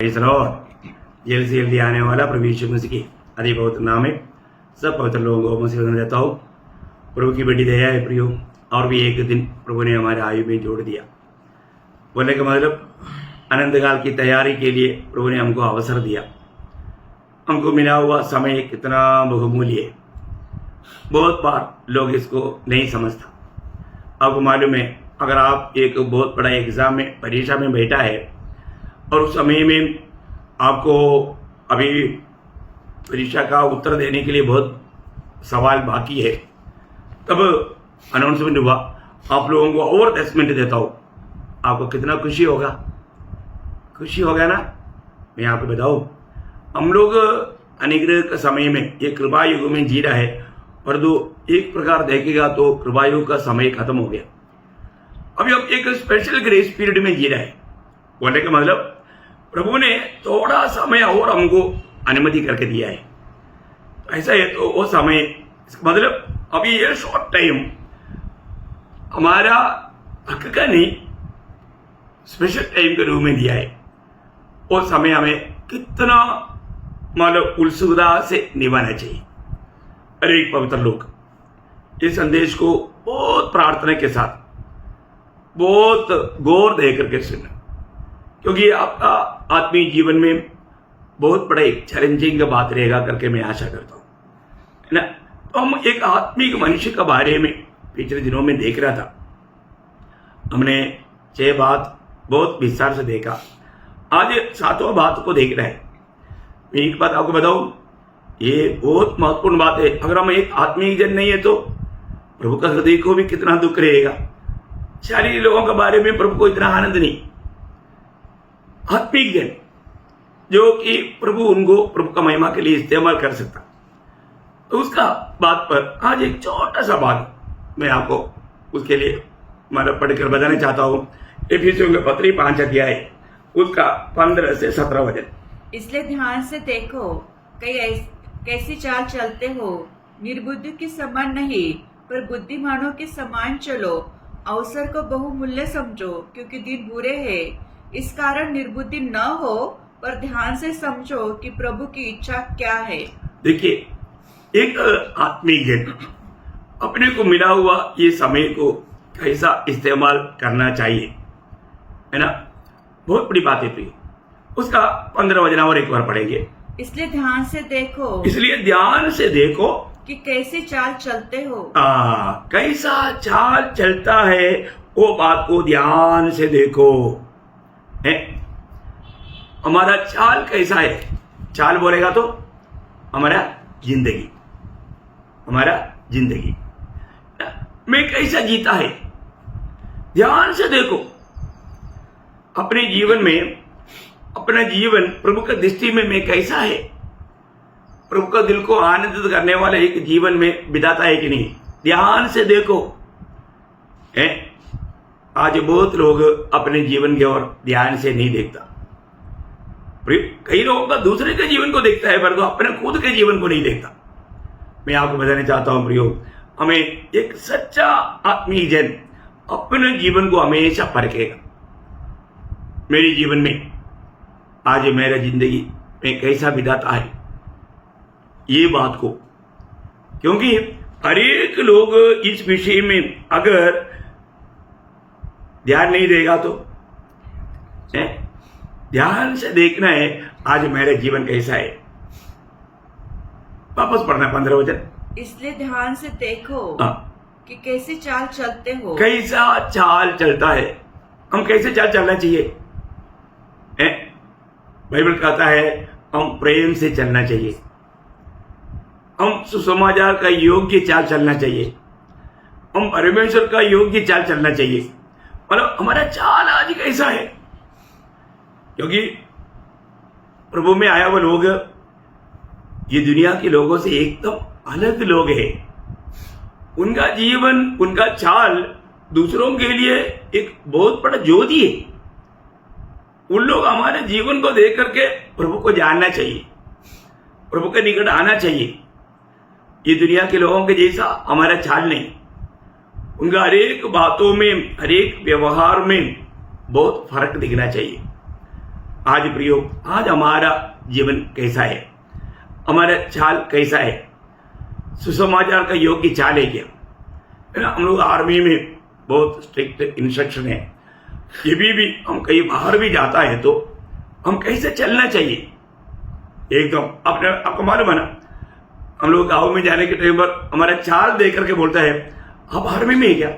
जल्द से जल्दी आने वाला प्रभु यीशु मसीह की अति पवित्र नाम में सब पवित्र लोगों को मसीह देता हूँ। प्रभु की बड़ी दया है प्रियो, और भी एक दिन प्रभु ने हमारे आयु में जोड़ दिया। बोलने का मतलब अनंत काल की तैयारी के लिए प्रभु ने हमको अवसर दिया। हमको मिला हुआ समय कितना बहुमूल्य है। बहुत बार लोग इसको नहीं समझता। आपको मालूम है, अगर आप एक बहुत बड़ा एग्जाम में परीक्षा में बैठा है और उस समय में आपको अभी परीक्षा का उत्तर देने के लिए बहुत सवाल बाकी है, तब अनाउंसमेंट हुआ आप लोगों को और 10 मिनट देता हूँ, आपको कितना खुशी होगा? खुशी होगा ना? मैं आपको बताऊँ, हम लोग अनुग्रह के समय में ये कृपा युग में जी रहा है, पर दो एक प्रकार देखेगा तो कृपा युग का समय खत्म हो गया। अभी हम एक स्पेशल ग्रेस पीरियड में जी रहे हैं। बोलने का मतलब प्रभु ने थोड़ा समय और हमको अनुमति करके दिया है। तो ऐसा है तो वो समय, इसका मतलब अभी ये शॉर्ट टाइम हमारा हक का नहीं, स्पेशल टाइम के रूप में दिया है। वो समय हमें कितना मतलब उत्सुकता से निभाना चाहिए। अरे एक पवित्र लोग इस संदेश को बहुत प्रार्थना के साथ, बहुत गौर दे करके सुना, क्योंकि आपका आत्मीय जीवन में बहुत बड़ा एक चैलेंजिंग बात रहेगा करके मैं आशा करता हूँ, है ना। तो हम एक आत्मिक मनुष्य के बारे में पिछले दिनों में देख रहा था। हमने 6 बात बहुत विस्तार से देखा। आज 7वां बात को देख रहे हैं। मैं एक बात आपको बताऊं, ये बहुत महत्वपूर्ण बात है। अगर हम एक आत्मिक जन नहीं है तो प्रभु का हृदय को भी कितना दुख रहेगा। शारीरिक लोगों के बारे में प्रभु को इतना आनंद नहीं। आत्मिक जन जो कि प्रभु उनको प्रभु का महिमा के लिए इस्तेमाल कर सकता, तो उसका बात पर आज एक छोटा सा बात मैं आपको उसके लिए मतलब पढ़कर बताना चाहता हूँ। इफिसियों के पत्री 5 अध्याय उसका 15 से 17 वचन। इसलिए ध्यान से देखो, कैसी चाल चलते हो, निर्बुद्धि के समान नहीं पर बुद्धिमानों के समान चलो। अवसर को बहुमूल्य समझो, क्योंकि दिन बुरे हैं। इस कारण निर्बुद्धि न हो, पर ध्यान से समझो कि प्रभु की इच्छा क्या है। देखिए, एक आत्मिक जन अपने को मिला हुआ ये समय को कैसा इस्तेमाल करना चाहिए, है ना। बहुत बड़ी बात है प्रिय। उसका 15 वचन और एक बार पढ़ेंगे। इसलिए ध्यान से देखो कि कैसी चाल चलते हो। कैसा चाल चलता है वो बात को ध्यान से देखो। है हमारा चाल कैसा है? चाल बोलेगा तो हमारा जिंदगी में कैसा जीता है, ध्यान से देखो। अपने जीवन में अपना जीवन प्रभु का दृष्टि में मैं कैसा है, प्रभु का दिल को आनंदित करने वाला एक जीवन में बिताता है कि नहीं, ध्यान से देखो। है आज बहुत लोग अपने जीवन की ओर ध्यान से नहीं देखता। कई लोगों का दूसरे के जीवन को देखता है, पर तो अपने खुद के जीवन को नहीं देखता। मैं आपको बताना चाहता हूं प्रियो, हमें एक सच्चा आत्मीय जन अपने जीवन को हमेशा परखेगा। मेरे जीवन में आज मेरा जिंदगी में कैसा बिताता है ये बात को, क्योंकि हर एक लोग इस विषय में अगर ध्यान नहीं देगा तो ध्यान से देखना है आज मेरा जीवन कैसा है। वापस पढ़ना 15 वचन। इसलिए ध्यान से देखो कि कैसी चाल चलते हो। कैसा चाल चलता है, हम कैसे चाल चलना चाहिए? बाइबल कहता है हम प्रेम से चलना चाहिए, हम सुसमाचार का योग्य चाल चलना चाहिए, हम परमेश्वर का योग्य चाल चलना चाहिए। मतलब हमारा चाल आज कैसा है? क्योंकि प्रभु में आया हुआ लोग ये दुनिया के लोगों से एकदम अलग लोग हैं। उनका जीवन, उनका चाल दूसरों के लिए एक बहुत बड़ा ज्योति है। उन लोग हमारे जीवन को देख करके प्रभु को जानना चाहिए, प्रभु के निकट आना चाहिए। ये दुनिया के लोगों के जैसा हमारा चाल नहीं। उनका हर एक बातों में, हर एक व्यवहार में बहुत फर्क दिखना चाहिए। आज प्रियो, आज हमारा जीवन कैसा है, हमारा चाल कैसा है, सुसमाचार का योग्य चाल है क्या? है ना, हम लोग आर्मी में बहुत स्ट्रिक्ट इंस्ट्रक्शन है, ये भी हम कहीं बाहर भी जाता है तो हम कैसे चलना चाहिए एकदम अपने आपको मालूम है ना। हम लोग गाँव में जाने के टाइम पर हमारा चाल देख करके बोलता है आप आर्मी में है क्या?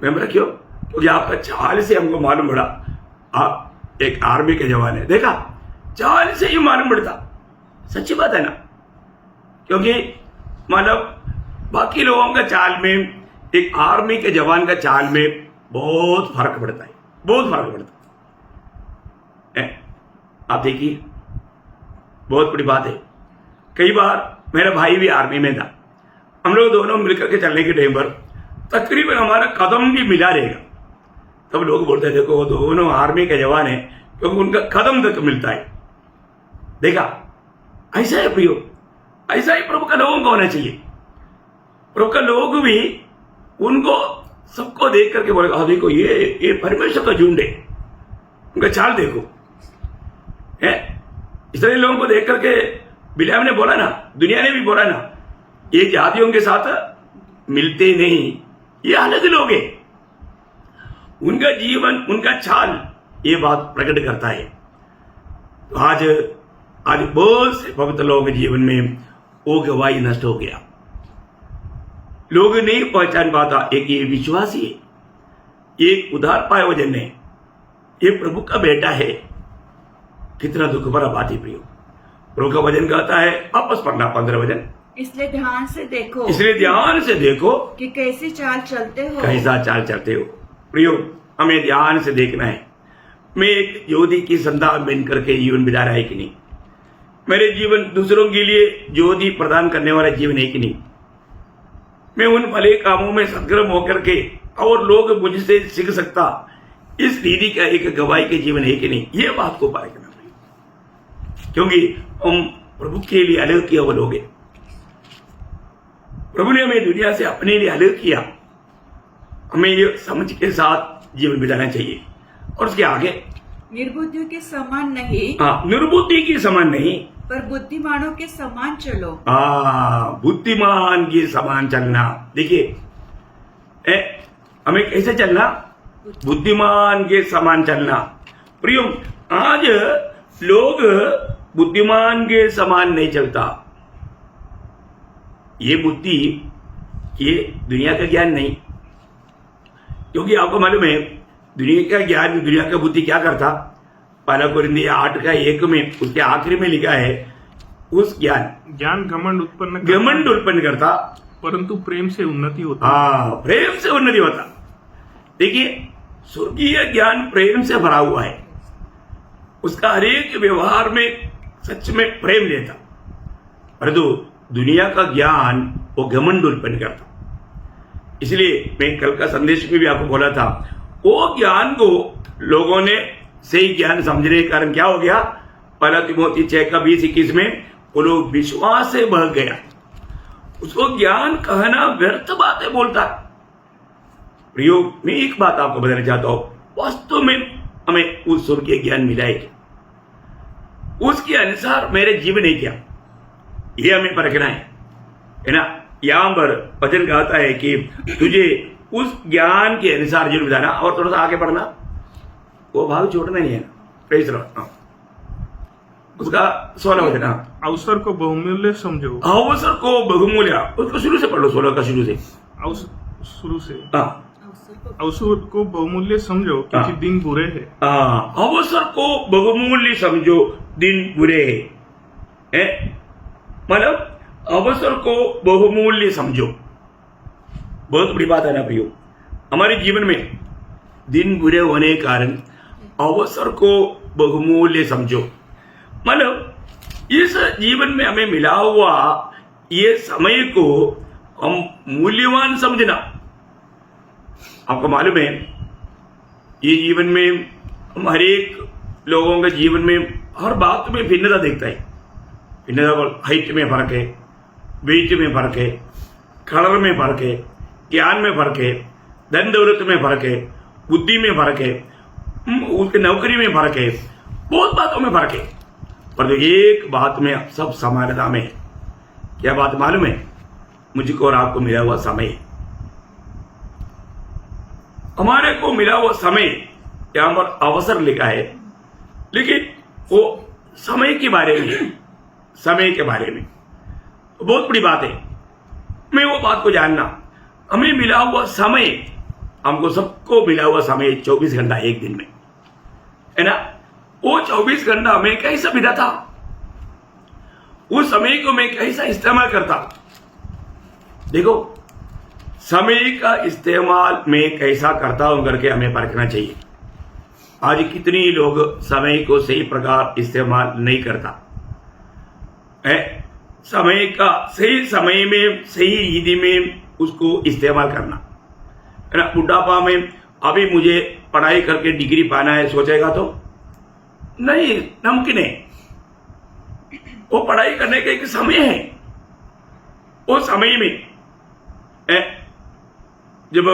मैं बोला क्यों? क्योंकि आपका चाल से हमको मालूम पड़ा आप एक आर्मी के जवान है। देखा, चाल से ही मालूम पड़ता, सच्ची बात है ना। क्योंकि मतलब बाकी लोगों का चाल में एक आर्मी के जवान का चाल में बहुत फर्क पड़ता है, बहुत फर्क पड़ता है। आप देखिए, बहुत बड़ी बात है। कई बार मेरा भाई भी आर्मी में था, हम लोग दोनों मिलकर के चलने के टाइम पर तकरीबन हमारा कदम भी मिला रहेगा। तब लोग बोलते हैं देखो वो दोनों आर्मी के जवान हैं, क्योंकि उनका कदम तक मिलता है। देखा, ऐसा है प्रियो, ऐसा ही प्रभु का लोगों को होना चाहिए। प्रभु का लोग भी उनको सबको देख करके बोलेगा देखो ये परमेश्वर का झुंड है, उनका चाल देखो है। इसराइली लोगों को देख करके बिलाम ने बोला ना, दुनिया ने भी बोला ना, ये जातियों के साथ मिलते नहीं, ये अलग लोग हैं। उनका जीवन, उनका चाल ये बात प्रकट करता है। तो आज बहुत से पवित्र लोगों के जीवन में वो गवाही नष्ट हो गया। लोग नहीं पहचान पाता एक ये विश्वासी है, एक उधार पाए वजन है, ये प्रभु का बेटा है। कितना दुख भरा बात है प्रियो। प्रभु का वचन कहता है, वापस पढ़ना 15 वचन, इसलिए ध्यान से देखो, इसलिए ध्यान से देखो कि कैसी चाल चलते हो, कैसा चाल चलते हो। प्रियो, हमें ध्यान से देखना है, मैं एक ज्योति की संतान बन करके जीवन बिता रहा है कि नहीं, मेरे जीवन दूसरों के लिए ज्योति प्रदान करने वाला जीवन है कि नहीं, मैं उन भले कामों में सदगर्म होकर के और लोग मुझसे सीख सकता इस रीति का एक गवाही के जीवन है कि नहीं, ये बात को पार करना पड़ेगा। क्योंकि हम प्रभु के लिए अलग किया हुए लोग हैं। प्रभु ने हमें दुनिया से अपने लिए अलग किया, हमें ये समझ के साथ जीवन बिताना चाहिए। और उसके आगे निर्बुद्धियों के समान नहीं, निर्बुद्धि के समान नहीं, पर बुद्धिमानों के समान चलो। बुद्धिमान के समान चलना। देखिए, हमें कैसे चलना? बुद्धिमान के समान चलना। प्रियो, आज लोग बुद्धिमान के समान नहीं चलता। ये बुद्धि, ये दुनिया का ज्ञान नहीं, क्योंकि आपको मालूम है दुनिया का ज्ञान, दुनिया का बुद्धि क्या करता? पहला कोरिन्थियों 8:1 में उसके आखिरी में लिखा है, उस ज्ञान घमंड उत्पन्न करता, परंतु प्रेम से उन्नति होता। प्रेम से उन्नति होता। देखिए, स्वर्गीय ज्ञान प्रेम से भरा हुआ है, उसका हरेक व्यवहार में सच में प्रेम लेता। परंतु दुनिया का ज्ञान वो घमंड उत्पन्न करता। इसलिए मैं कल का संदेश में भी आपको बोला था, वो ज्ञान को लोगों ने सही ज्ञान समझने के कारण क्या हो गया? पहला तिमोथी 6:20-21 में वो लोग विश्वास से बह गया, उसको ज्ञान कहना व्यर्थ बातें बोलता। प्रियो, मैं एक बात आपको बताना चाहता हूं, वास्तव में हमें उस स्वर्गीय ज्ञान मिला है क्या? उसके अनुसार मेरे जीवन है क्या? ये हमें परखना है ना। यहां पर वचन कहता है कि तुझे उस ज्ञान के अनुसार जीवन बिताना। और थोड़ा सा आगे बढ़ना, वो भाव छोड़ना नहीं है। Praise Lord. उसका 16 वचन, अवसर को बहुमूल्य समझो। अवसर को बहुमूल्य, उसको शुरू से पढ़ लो, 16 का शुरू से। अवसर को बहुमूल्य समझो, क्योंकि दिन बुरे हैं। अवसर को बहुमूल्य समझो, दिन बुरे हैं। मतलब अवसर को बहुमूल्य समझो, बहुत बड़ी बात है ना प्रियो। हमारे जीवन में दिन बुरे होने के कारण अवसर को बहुमूल्य समझो। मतलब इस जीवन में हमें मिला हुआ ये समय को हम मूल्यवान समझना। आपको मालूम है, ये जीवन में हम हर एक लोगों के जीवन में हर बात में भिन्नता देखता है। भिन्नता, हाइट में फर्क है, वेट में फर्क है, कलर में फर्क है, ज्ञान में फर्क है, धन दौलत में फर्क है, बुद्धि में फर्क है, उसके नौकरी में फर्क है, बहुत बातों में फर्क है, पर एक बात में सब समानता में है। क्या बात मालूम है? मुझको और आपको मिला हुआ समय, हमारे को मिला हुआ समय यहां पर अवसर लिखा है, लेकिन वो समय के बारे में, समय के बारे में तो बहुत बड़ी बात है। मैं वो बात को जानना, हमें मिला हुआ समय, हमको सबको मिला हुआ समय 24 घंटा एक दिन में है ना। वो 24 घंटा मैं कैसा बिताता, उस समय को मैं कैसा इस्तेमाल करता। देखो, समय का इस्तेमाल मैं कैसा करता हूं करके हमें परखना चाहिए। आज कितनी लोग समय को सही प्रकार इस्तेमाल नहीं करता है। समय का सही समय में, सही रीति में उसको इस्तेमाल करना है ना। बुढ़ापा में अभी मुझे पढ़ाई करके डिग्री पाना है सोचेगा तो नहीं, नामुमकिन है। वो पढ़ाई करने का एक समय है। वो समय में जब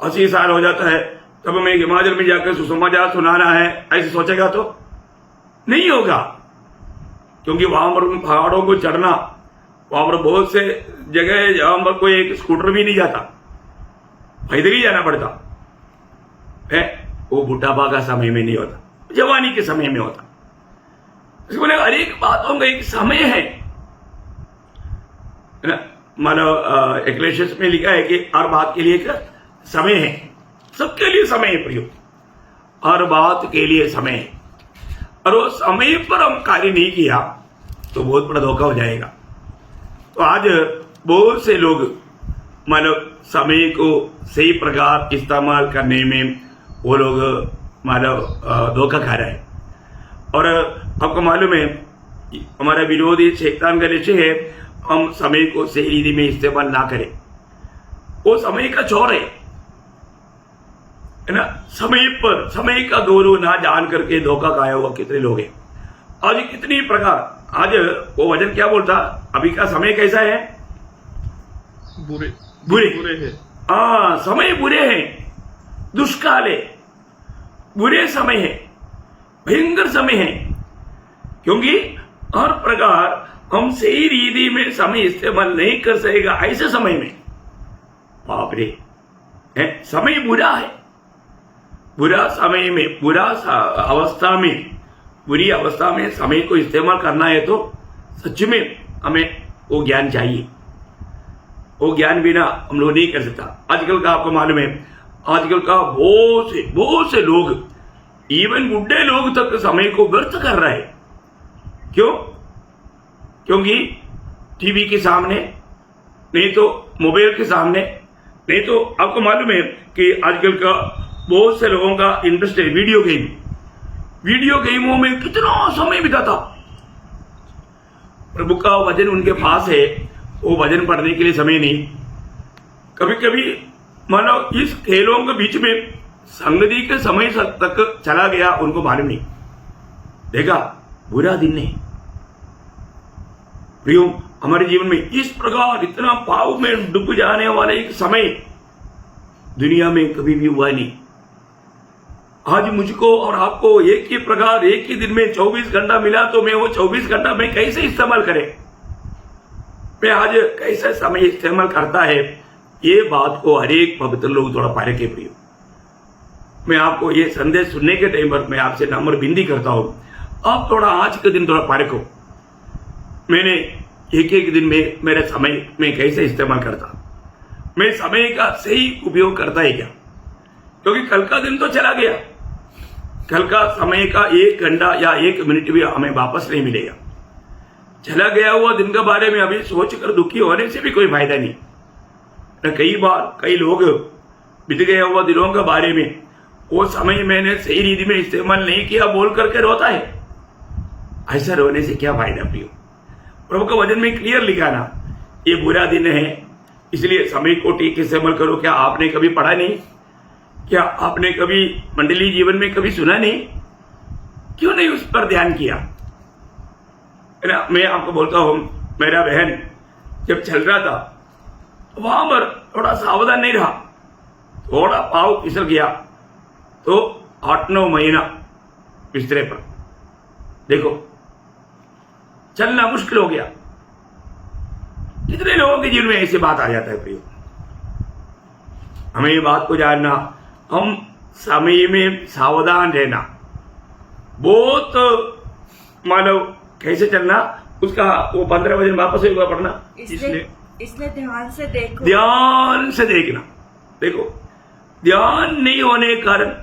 80 साल हो जाता है तब हमें हिमाचल में जाकर सुसमाचार सुनाना है, ऐसे सोचेगा तो नहीं होगा, क्योंकि वहां पर पहाड़ों को चढ़ना, वहां पर बहुत से जगह है जहां पर कोई एक स्कूटर भी नहीं जाता, पैदल ही जाना पड़ता है। वो बुढ़ापा का समय में नहीं होता, जवानी के समय में होता। बोले हर एक बातों का एक समय है ना। मानो एक्लेशियस में लिखा है कि हर बात के लिए एक समय है, सबके लिए समय है प्रियो, हर बात के लिए समय है। और वो समय पर हम कार्य नहीं किया तो बहुत बड़ा धोखा हो जाएगा। तो आज बहुत से लोग मानो समय को सही प्रकार इस्तेमाल करने में वो लोग मानो धोखा खा रहे हैं। और आपको मालूम है हमारा विरोधी शैतान का निश्चय है हम समय को सही रीति में इस्तेमाल ना करें। वो समय का चोर है ना। समय पर समय का गौरव ना जान करके धोखा खाया हुआ कितने लोग हैं। आज कितनी प्रकार, आज वो वचन क्या बोलता, अभी का समय कैसा है? बुरे बुरे है। हाँ, समय बुरे हैं, दुष्काल है, बुरे समय है, भयंकर समय है, क्योंकि हर प्रकार हम सही रीति में समय इस्तेमाल नहीं कर सकेगा। ऐसे समय में बाप रे समय बुरा है। बुरा समय में, बुरा अवस्था में, बुरी अवस्था में समय को इस्तेमाल करना है तो सच में हमें वो ज्ञान चाहिए। वो ज्ञान बिना हम लोग नहीं कर सकता। आजकल का आपको मालूम है, आजकल का बहुत से लोग, इवन बुढ़े लोग तक समय को व्यर्थ कर रहे हैं। क्यों? क्योंकि टीवी के सामने, नहीं तो मोबाइल के सामने, नहीं तो आपको मालूम है कि आजकल का बहुत से लोगों का इंटरेस्ट है वीडियो गेम। वीडियो गेमों में कितना समय बिताता। प्रभु का वचन उनके पास है, वो वचन पढ़ने के लिए समय नहीं। कभी कभी मानो इस खेलों के बीच में संगति के समय तक चला गया, उनको मालूम नहीं। देखा, बुरा दिन है प्रियो। हमारे जीवन में इस प्रकार इतना पाप में डूब जाने वाला एक समय दुनिया में कभी भी हुआ नहीं। आज मुझको और आपको एक ही प्रकार, एक ही दिन में 24 घंटा मिला, तो मैं वो 24 घंटा में कैसे इस्तेमाल करें, मैं आज कैसे समय इस्तेमाल करता है, ये बात को हर एक पवित्र लोग थोड़ा परखे प्रियो। मैं आपको ये संदेश सुनने के टाइम पर मैं आपसे नम्र विनती करता हूं, आप थोड़ा आज के दिन थोड़ा परखो, मैंने एक एक दिन में मेरे समय में कैसे इस्तेमाल करता, मैं समय का सही उपयोग करता है क्या? क्योंकि कल का दिन तो चला गया, कल का समय का 1 घंटा या 1 मिनट भी हमें वापस नहीं मिलेगा। चला गया हुआ दिन के बारे में अभी सोचकर दुखी होने से भी कोई फायदा नहीं। कई बार कई लोग बीत गया हुआ दिनों के बारे में, वो समय मैंने सही रीति में इस्तेमाल नहीं किया बोल करके रोता है। ऐसा रोने से क्या फायदा प्रियो? प्रभु का वचन में क्लियर लिखा ना, ये बुरा दिन है इसलिए समय को ठीक इस्तेमाल करो। क्या आपने कभी पढ़ा नहीं? क्या आपने कभी मंडली जीवन में कभी सुना नहीं? क्यों नहीं उस पर ध्यान किया? मैं आपको बोलता हूं, मेरा बहन जब चल रहा था वहां पर थोड़ा सावधान नहीं रहा, थोड़ा पाँव फिसल गया तो 8-9 महीना बिस्तरे पर देखो चलना मुश्किल हो गया। कितने लोगों के जीवन में ऐसी बात आ जाता है प्रियो। हमें ये बात को जानना, हम समय में सावधान रहना, बहुत मानो कैसे चलना, उसका वो 15 वचन वापस होगा पढ़ना। इसलिए ध्यान से देखो, ध्यान से देखना। देखो ध्यान नहीं होने के कारण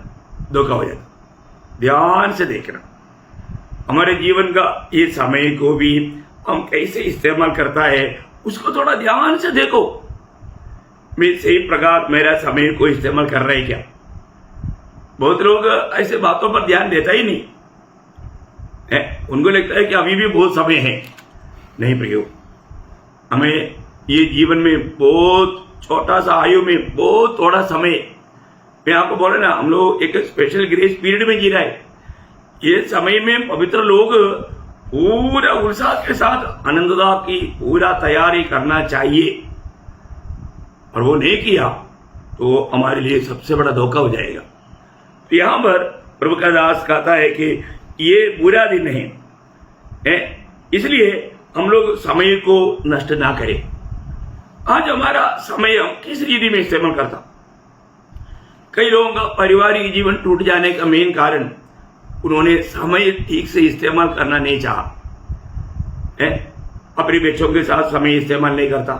धोखा हो जाता। ध्यान से देखना, हमारे जीवन का ये समय को भी हम कैसे इस्तेमाल करता है उसको थोड़ा ध्यान से देखो। मैं सही प्रकार मेरा समय को इस्तेमाल कर रहे क्या। बहुत लोग ऐसे बातों पर ध्यान देता ही नहीं है, उनको लगता है कि अभी भी बहुत समय है। नहीं प्रियो, हमें ये जीवन में बहुत छोटा सा आयु में बहुत थोड़ा समय, मैं आपको बोला ना, हम लोग एक स्पेशल ग्रेस पीरियड में जी रहा है। ये समय में पवित्र लोग पूरा उत्साह के साथ आनंददा की पूरा तैयारी करना चाहिए, और वो नहीं किया तो हमारे लिए सबसे बड़ा धोखा हो जाएगा। तो यहां पर प्रभु का दास कहता है कि ये बुरा दिन है, इसलिए हम लोग समय को नष्ट ना करें। आज हमारा समय हम किस रीति में इस्तेमाल करता। कई लोगों का पारिवारिक जीवन टूट जाने का मेन कारण उन्होंने समय ठीक से इस्तेमाल करना नहीं चाहा है। अपने बच्चों के साथ समय इस्तेमाल नहीं करता,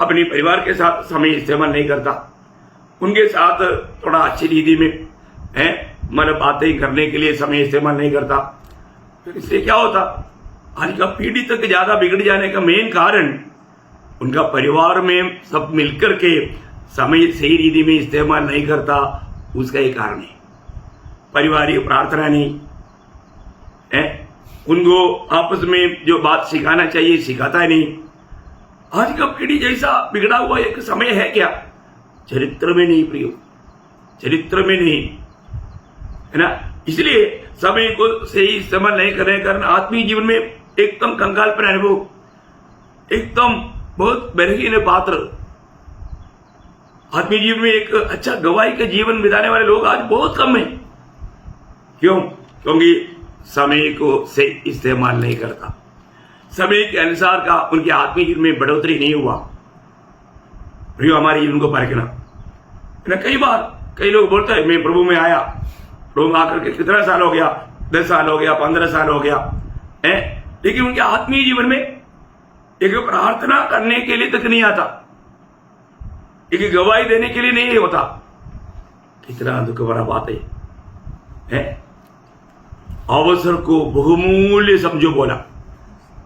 अपने परिवार के साथ समय इस्तेमाल नहीं करता, उनके साथ थोड़ा अच्छी रीति में है मतलब बातें करने के लिए समय इस्तेमाल नहीं करता। तो इससे क्या होता, आज का पीढ़ी तक ज्यादा बिगड़ जाने का मेन कारण उनका परिवार में सब मिलकर के समय सही रीति में इस्तेमाल नहीं करता, उसका एक कारण है। पारिवारिक प्रार्थना नहीं है, उनको आपस में जो बात सिखाना चाहिए सिखाता है नहीं। आज का पीढ़ी जैसा बिगड़ा हुआ एक समय है क्या, चरित्र में नहीं प्रियो, चरित्र में नहीं है ना। इसलिए समय को सही इस्तेमाल नहीं करने के कारण आत्मीय जीवन में एकदम कंगालपन अनुभव, एकदम बहुत बलहीन पात्र, आत्मीय जीवन में एक अच्छा गवाही का जीवन बिताने वाले लोग आज बहुत कम है। क्यों? क्योंकि समय को सही इस्तेमाल नहीं करता, समय के अनुसार का उनके आत्मीय जीवन में बढ़ोतरी नहीं हुआ। प्रियो, हमारे जीवन को परखना ना। कई बार कई लोग बोलते हैं मैं प्रभु में आया, प्रभु में आकर के कितना साल हो गया, 10 साल हो गया, 15 साल हो गया है, लेकिन उनके आत्मीय जीवन में एक प्रार्थना करने के लिए तक नहीं आता, एक गवाही देने के लिए नहीं होता। कितना दुख भरा बात है। अवसर को बहुमूल्य समझो बोला,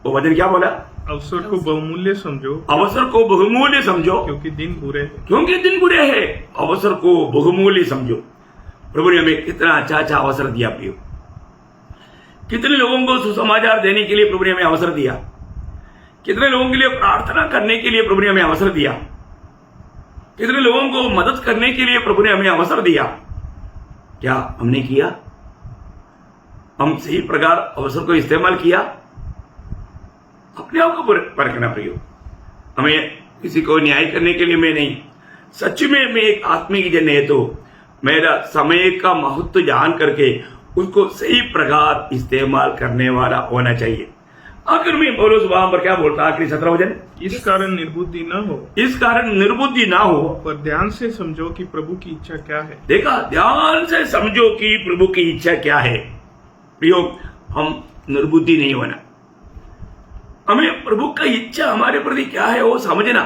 वो वचन क्या बोला? अवसर को बहुमूल्य समझो, अवसर को बहुमूल्य समझो, क्योंकि दिन बुरे हैं। क्योंकि दिन बुरे हैं। अवसर को बहुमूल्य समझो। प्रभु ने हमें कितना अच्छा अच्छा अवसर दिया प्रियो। कितने लोगों को सुसमाचार देने के लिए प्रभु ने हमें अवसर दिया, कितने लोगों के लिए प्रार्थना करने के लिए प्रभु ने हमें अवसर दिया, कितने लोगों को मदद करने के लिए प्रभु ने हमें अवसर दिया। क्या हमने किया? हम सही प्रकार अवसर को इस्तेमाल किया? अपने आप को परखना प्रियो। हमें किसी को न्याय करने के लिए मैं नहीं, सच में मैं एक आत्मिक जन है तो मेरा समय का महत्व जान करके उसको सही प्रकार इस्तेमाल करने वाला होना चाहिए। आखिर में पौलुस वहां पर क्या बोलता है, आखिरी 17 वचन, इस कारण निर्बुद्धि न हो, इस कारण निर्बुद्धि ना हो, पर ध्यान से समझो कि प्रभु की इच्छा क्या है। देखा, ध्यान से समझो कि प्रभु की इच्छा क्या है। प्रियो, हम निर्बुद्धि नहीं होना, हमें प्रभु का इच्छा हमारे प्रति क्या है वो समझना,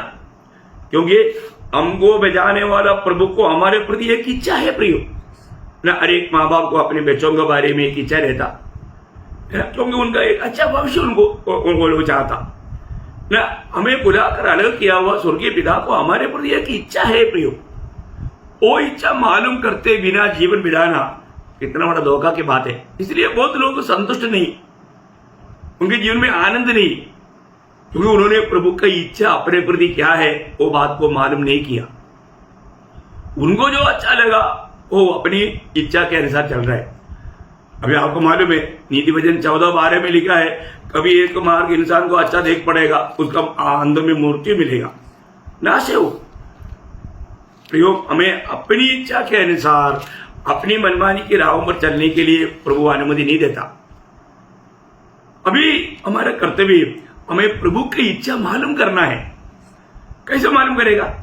क्योंकि हमको बचाने वाला प्रभु को हमारे प्रति एक इच्छा है प्रियो ना। हर एक माँ बाप को अपने बच्चों के बारे में एक इच्छा रहता, क्योंकि उनका एक अच्छा भविष्य उनको चाहता ना। हमें बुलाकर अलग किया हुआ स्वर्गीय पिता को हमारे प्रति एक इच्छा है प्रियो। वो इच्छा मालूम करते बिना जीवन बिताना कितना बड़ा धोखा की बात है। इसलिए बहुत लोग संतुष्ट नहीं, उनके जीवन में आनंद नहीं, क्योंकि उन्होंने प्रभु की इच्छा अपने प्रति क्या है वो बात को मालूम नहीं किया। उनको जो अच्छा लगा वो अपनी इच्छा के अनुसार चल रहा है। अभी आपको मालूम है, नीति वचन 14:12 में लिखा है, कभी एक मार्ग इंसान को अच्छा देख पड़ेगा, उसका अंत में मृत्यु मिलेगा, नाश है वो। प्रयोग हमें अपनी इच्छा के अनुसार अपनी मनमानी की राहों पर चलने के लिए प्रभु अनुमति नहीं देता। अभी हमारा कर्तव्य हमें प्रभु की इच्छा मालूम करना है। कैसे मालूम करेगा?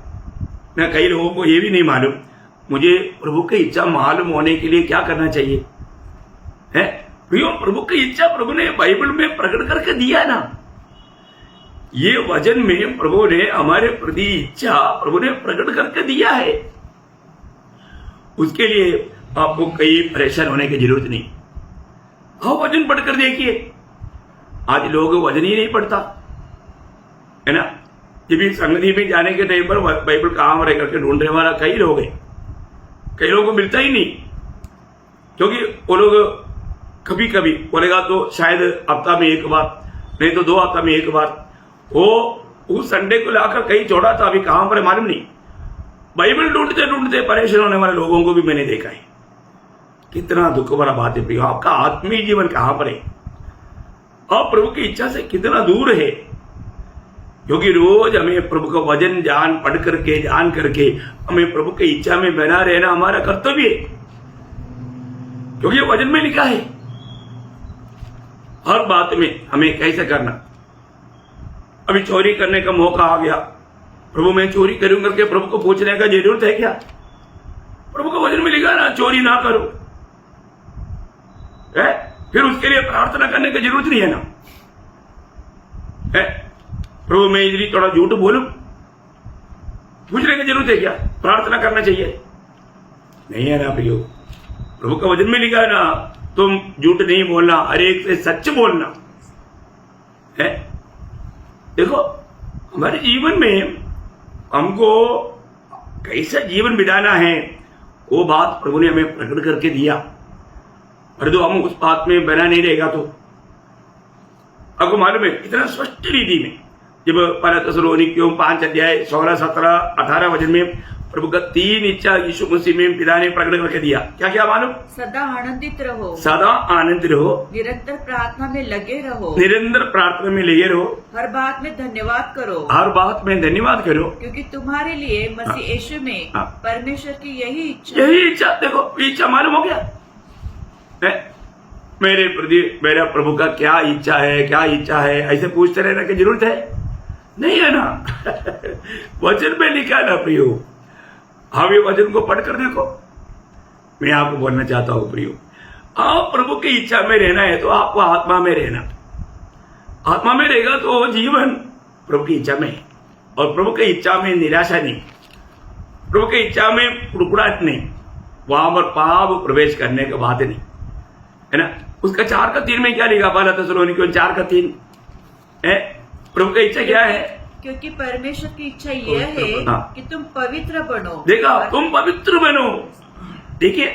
मैं कई लोगों को ये भी नहीं मालूम मुझे प्रभु की इच्छा मालूम होने के लिए क्या करना चाहिए है। प्रभु की इच्छा प्रभु ने बाइबल में प्रकट करके दिया ना। ये वचन में प्रभु ने हमारे प्रति इच्छा प्रभु ने प्रकट करके दिया है। उसके लिए आपको कई परेशान होने की जरूरत नहीं। हाँ, वचन पढ़कर देखिए। आज लोग वचन ही नहीं पढ़ता है ना। जब भी संगति में जाने के टाइम पर बाइबल कहाँ रह करके ढूंढने वाला कई लोग हैं, कई लोगों को मिलता ही नहीं, क्योंकि वो लोग कभी कभी बोलेगा तो शायद हफ्ता में एक बार, नहीं तो 2 हफ्ता में एक बार, वो उस संडे को लाकर कहीं छोड़ा था, अभी कहां पर है मालूम नहीं। बाइबल ढूंढते ढूंढते परेशान होने वाले लोगों को भी मैंने देखा है। कितना दुख भरा बात है प्रिय। आपका आत्मीय जीवन कहां पर है? आप प्रभु की इच्छा से कितना दूर है? क्योंकि रोज हमें प्रभु का वचन पढ़ करके जान करके हमें प्रभु की इच्छा में बना रहना हमारा कर्तव्य है, क्योंकि वचन में लिखा है। हर बात में हमें कैसे करना। अभी चोरी करने का मौका आ गया, प्रभु मैं चोरी करूंगा करके प्रभु को पूछने का जरूरत है क्या? प्रभु का वचन में लिखा ना चोरी ना करो है, फिर उसके लिए प्रार्थना करने की जरूरत नहीं है ना है। प्रभु मैं इधर थोड़ा झूठ बोलूं, पूछने की जरूरत है क्या? प्रार्थना करना चाहिए नहीं है ना प्रियो। प्रभु का वचन में लिखा है ना तुम झूठ नहीं बोलना, हर एक से सच बोलना है। देखो हमारे जीवन में हमको कैसा जीवन बिताना है वो बात प्रभु ने हमें प्रकट करके दिया। और तो हम उस बात में बना नहीं रहेगा तो आपको मालूम है इतना स्पष्ट रीति में जब पहला थिस्सलुनीकियों 5 अध्याय 16, 17, 18 वचन में प्रभु का 3 इच्छा यीशु मसीह में पिता ने प्रकट करके दिया। क्या क्या मालूम? सदा आनंदित रहो, सदा आनंदित रहो, निरंतर प्रार्थना में लगे रहो, निरंतर प्रार्थना में लगे रहो, हर बात में धन्यवाद करो, हर बात में धन्यवाद करो, क्योंकि तुम्हारे लिए मसीह यीशु में हाँ। परमेश्वर की यही इच्छा यही इच्छा। देखो इच्छा मालूम हो गया है? मेरे प्रति मेरा प्रभु का क्या इच्छा है, क्या इच्छा है, ऐसे पूछते रहने की जरूरत है नहीं है ना। वचन में लिखा है ना प्रियो। हम ये वचन को पढ़कर देखो। मैं आपको बोलना चाहता हूं प्रियो, आप प्रभु की इच्छा में रहना है तो आपको आत्मा में रहना। आत्मा में रहेगा तो जीवन प्रभु की इच्छा में है, और प्रभु की इच्छा में निराशा नहीं, प्रभु की इच्छा में कुड़कुड़ाहट नहीं, वहां पर पाप प्रवेश करने की बात नहीं है ना। उसका 4:3 में क्या लिखा? पहला थिस्सलुनीकियों 4:3 है। प्रभु की इच्छा क्या है? क्योंकि परमेश्वर की इच्छा यह है हाँ। कि तुम पवित्र बनो। देखा, तुम पवित्र बनो। देखिए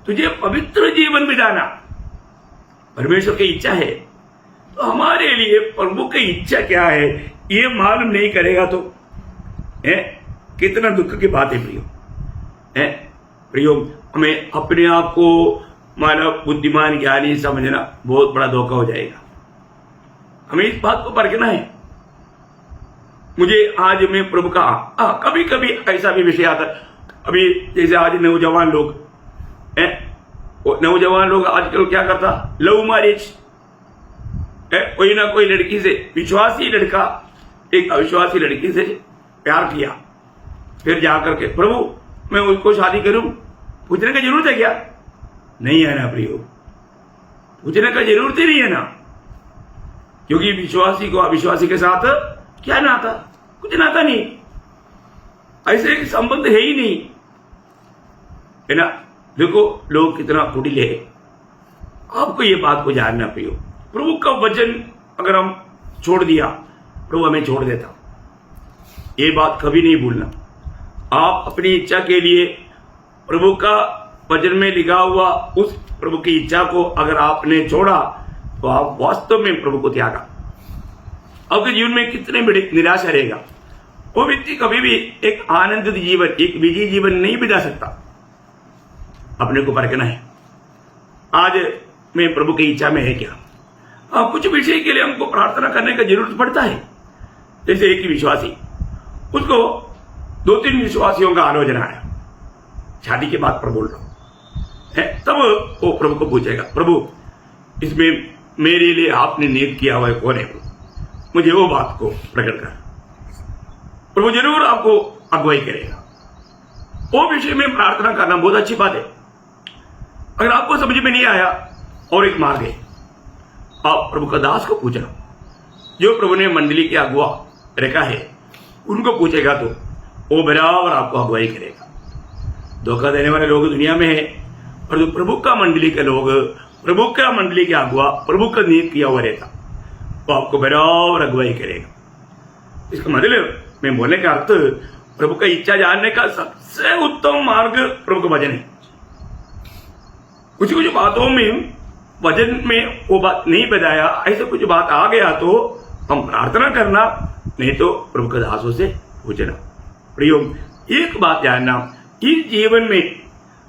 तुझे पवित्र जीवन बिताना परमेश्वर की इच्छा है। तो हमारे लिए प्रभु की इच्छा क्या है ये मालूम नहीं करेगा तो है कितना दुख की बात है प्रियो है। प्रियो हमें अपने आप को मानव बुद्धिमान ज्ञानी समझना बहुत बड़ा धोखा हो जाएगा। हमें इस बात को परखना है। मुझे आज मैं प्रभु का कभी कभी ऐसा भी विषय आता है। अभी जैसे आज नौजवान लोग हैं, नौजवान लोग आजकल क्या करता? लव मैरिज है। कोई ना कोई लड़की से, विश्वासी लड़का एक अविश्वासी लड़की से प्यार किया, फिर जाकर के प्रभु मैं उसको शादी करूं, पूछने की जरूरत है क्या? नहीं है ना प्रियो, पूछने का जरूरत ही नहीं है ना, क्योंकि विश्वासी को अविश्वासी के साथ क्या नाता? कुछ नाता नहीं, ऐसे एक संबंध है ही नहीं है ना। देखो लोग कितना कुटिल है। आपको ये बात को जानना प्रियो, प्रभु का वचन अगर हम छोड़ दिया, प्रभु हमें छोड़ देता, ये बात कभी नहीं भूलना। आप अपनी इच्छा के लिए प्रभु का वचन में लिखा हुआ उस प्रभु की इच्छा को अगर आपने छोड़ा तो आप वास्तव में प्रभु को त्यागा। आपके जीवन में कितने बड़ी निराशा रहेगा। वो व्यक्ति कभी भी एक आनंदित जीवन, एक विजयी जीवन नहीं बिता सकता। अपने को परखना है, आज मैं प्रभु की इच्छा में है क्या? कुछ विषय के लिए हमको प्रार्थना करने की जरूरत पड़ता है। जैसे एक ही विश्वासी, उसको 2-3 विश्वासियों का आलोचना है, शादी के बाद पर बोल रहा है, तब वो प्रभु को पूछेगा, प्रभु इसमें मेरे लिए आपने नियुक्त किया हुआ कौन है, मुझे वो बात को प्रकट कर। प्रभु जरूर आपको अगुवाई करेगा। वो विषय में प्रार्थना करना बहुत अच्छी बात है। अगर आपको समझ में नहीं आया और एक मार्ग है, आप प्रभु का दास को पूछना, जो प्रभु ने मंडली के अगुवा रखा है उनको पूछेगा तो वो बराबर आपको अगुवाई करेगा। धोखा देने वाले लोग दुनिया में है, और जो प्रभु का मंडली के लोग, प्रभु का मंडली के अगुवा, प्रभु का नियुक्त किया हुआ रहता, वो आपको बराबर अगुवाई करेगा। इसका मतलब मैं बोलने का अर्थ, प्रभु का इच्छा जानने का सबसे उत्तम मार्ग प्रभु का भजन है। कुछ कुछ बातों में वचन में वो बात नहीं बताया, ऐसे कुछ बात आ गया तो हम प्रार्थना करना, नहीं तो प्रभु के दासों से पूछना। प्रियो, एक बात जानना, इस जीवन में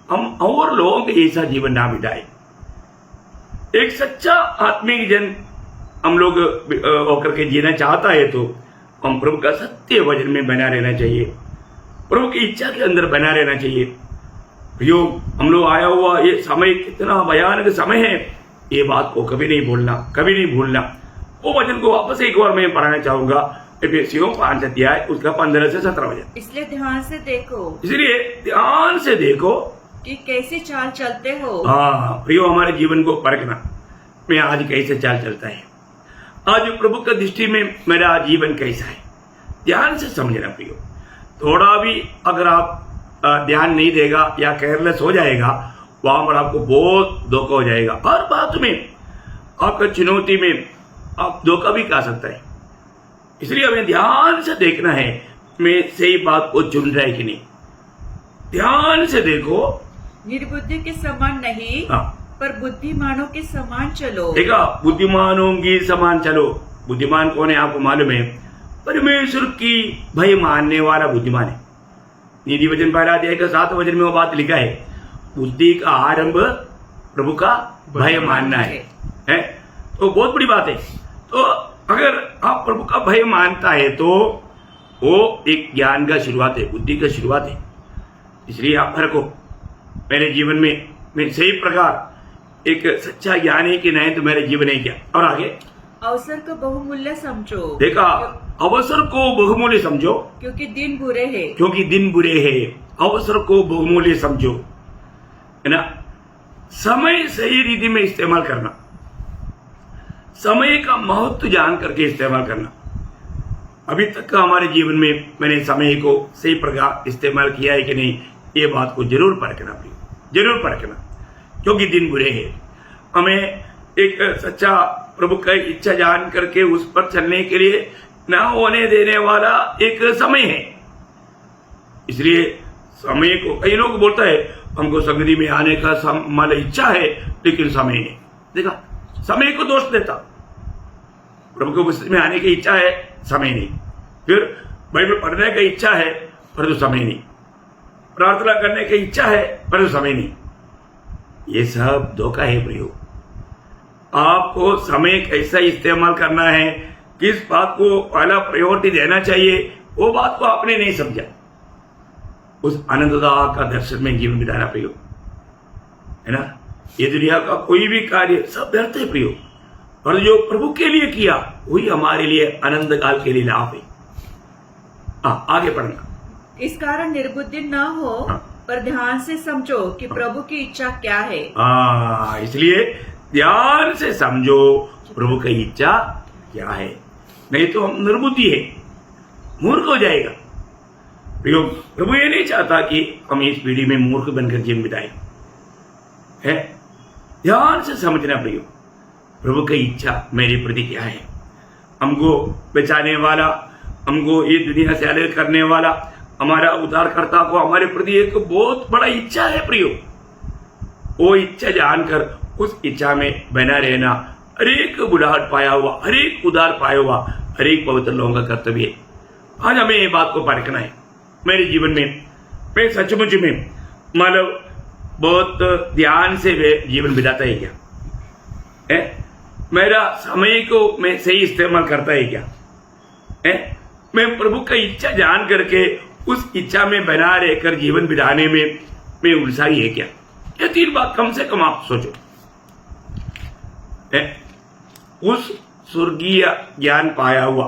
हम और लोगों के ऐसा जीवन ना बिताए। एक सच्चा आत्मिक जन हम लोग होकर के जीना चाहता है तो हम प्रभु का सत्य वचन में बना रहना चाहिए, प्रभु की इच्छा के अंदर बना रहना चाहिए। प्रियो, हम लोग आया हुआ ये समय कितना भयानक समय है, ये बात को कभी नहीं भूलना, कभी नहीं भूलना। वो वचन को वापस एक बार मैं पढ़ाना चाहूंगा, एफेसियों 5 अध्याय उसका 15 से 17 वचन। इसलिए ध्यान से देखो कि कैसे चाल चलते हो। हाँ प्रियो, हमारे जीवन को परखना, मैं आज कैसे चाल चलता है, आज प्रभु का दृष्टि में मेरा जीवन कैसा है, ध्यान से समझना। प्रियो, थोड़ा भी अगर आप ध्यान नहीं देगा या केयरलेस हो जाएगा, वहां पर आपको बहुत धोखा हो जाएगा। हर बात में आपका चुनौती में आप धोखा भी खा सकता है। इसलिए हमें ध्यान से देखना है, मैं सही बात को चुन रहा है कि नहीं। ध्यान से देखो, निर्बुद्धि के समान नहीं, हाँ, पर बुद्धिमानों के समान चलो। देखा, बुद्धिमानों की समान चलो। बुद्धिमान कौन है आपको मालूम है? परमेश्वर की भय मानने वाला बुद्धिमान है। नीति वचन 1 अध्याय का 7 वचन में वो बात लिखा है, बुद्धि का आरंभ प्रभु का भय मानना है। तो बहुत बड़ी बात है। तो अगर आप प्रभु का भय मानता है तो वो एक ज्ञान का शुरुआत है, बुद्धि का शुरुआत है। इसलिए आप रखो, मेरे जीवन में मैं सही प्रकार एक सच्चा ज्ञान है कि नहीं, तो मेरे जीवन है क्या। और आगे, अवसर को बहुमूल्य समझो। देखा, अवसर को बहुमूल्य समझो, क्योंकि दिन बुरे हैं। क्योंकि दिन बुरे हैं। अवसर को बहुमूल्य समझो, है ना। समय सही रीति में इस्तेमाल करना, समय का महत्व जान करके इस्तेमाल करना। अभी तक का हमारे जीवन में मैंने समय को सही प्रकार इस्तेमाल किया है कि नहीं, ये बात को जरूर परखना, जरूर परखना, क्योंकि दिन बुरे हैं। हमें एक सच्चा प्रभु का इच्छा जान करके उस पर चलने के लिए ना होने देने वाला एक समय है। इसलिए समय को, कई लोग बोलता है हमको संगति में आने का हमारा इच्छा है लेकिन समय नहीं। देखा, समय को दोष देता, प्रभु को उपस्थिति में आने की इच्छा है, समय नहीं। फिर बाइबल पढ़ने की इच्छा है परंतु समय नहीं, प्रार्थना करने की इच्छा है परंतु समय नहीं। ये सब धोखा है प्रियो। आपको समय कैसा इस्तेमाल करना है, किस बात को पहला प्रायोरिटी देना चाहिए, वो बात को आपने नहीं समझा। उस आनंददा का दर्शन में जीवन बिताना प्रियो, है ना। ये दुनिया का कोई भी कार्य सब व्यर्थ है प्रियो, और जो प्रभु के लिए किया वही हमारे लिए आनंद काल के लिए लाभ है। आगे पढ़ना। इस कारण निर्बुद्धि न हो, पर ध्यान से समझो कि प्रभु की इच्छा क्या है। इसलिए ध्यान से समझो प्रभु की इच्छा क्या है, नहीं तो हम निर्बुद्धि है, मूर्ख हो जाएगा। प्रभु ये नहीं चाहता कि हम इस पीढ़ी में मूर्ख बनकर जीवन बिताए, है। ध्यान से समझना प्रियो, प्रभु की इच्छा मेरे प्रति क्या है। हमको बचाने वाला, हमको ये दुनिया से अलग करने वाला, हमारा उद्धारकर्ता को हमारे प्रति एक बहुत बड़ा इच्छा है प्रियो। वो इच्छा जानकर उस इच्छा में बना रहना हर एक बुलाहट पाया हुआ, हर एक उद्धार पाया हुआ, हर एक पवित्र लोगों का कर्तव्य है। आज हमें ये बात को परखना है। मेरे जीवन में मैं सचमुच में मतलब बहुत ध्यान से जीवन बिताता है क्या, है? मेरा समय को मैं सही इस्तेमाल करता है क्या, है? मैं प्रभु का इच्छा जान करके उस इच्छा में बना रहकर जीवन बिताने में मैं उत्साही है क्या। ये 3 बात कम से कम आप सोचो, है? उस स्वर्गीय ज्ञान पाया हुआ,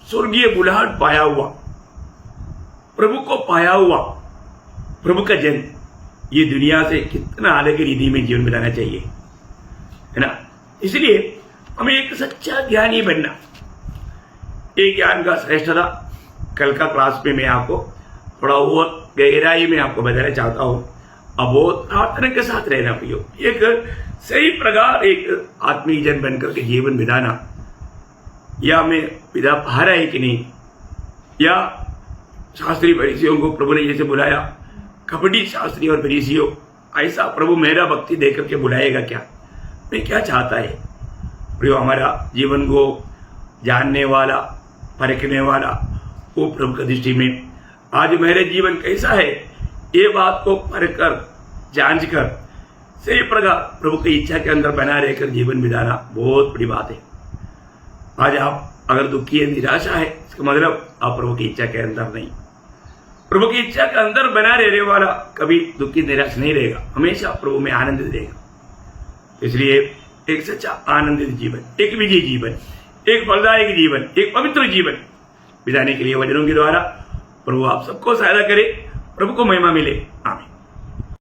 स्वर्गीय बुलाहट पाया हुआ, प्रभु को पाया हुआ, प्रभु का जन ये दुनिया से कितना अलग रीति में जीवन बिताना चाहिए, है ना। इसलिए हमें एक सच्चा ज्ञानी बनना, एक ज्ञान का श्रेष्ठता कल का क्लास में मैं आपको थोड़ा और गहराई में आपको बताना चाहता हूं। अब बहुत प्रार्थना के साथ रहना प्रियो, एक सही प्रकार एक आत्मीय जन बनकर के जीवन बिताना, या मैं पिता पा रहा है कि नहीं, या शास्त्री फरीसियों को प्रभु ने जैसे बुलाया, कपटी शास्त्री और फरीसियों, ऐसा प्रभु मेरा भक्ति देकर के बुलाएगा क्या, मैं क्या चाहता है प्रियो। हमारा जीवन को जानने वाला, परखने वाला वो प्रभु की दृष्टि में आज मेरे जीवन कैसा है, ये बात को परख कर जांच कर सही प्रकार प्रभु की इच्छा के अंदर बना रहकर जीवन बिताना बहुत बड़ी बात है। आज आप अगर दुखी है, निराशा है, इसका मतलब आप प्रभु की इच्छा के अंदर नहीं। प्रभु की इच्छा के अंदर बना रहने वाला कभी दुखी निराश नहीं रहेगा, हमेशा प्रभु में आनंद देगा। इसलिए एक सच्चा आनंदित जीवन, एक विजयी जीवन, एक फलदायक जीवन, एक पवित्र जीवन बिताने के लिए वचनों के द्वारा प्रभु आप सबको सहायता करे, प्रभु को महिमा मिले। आमीन।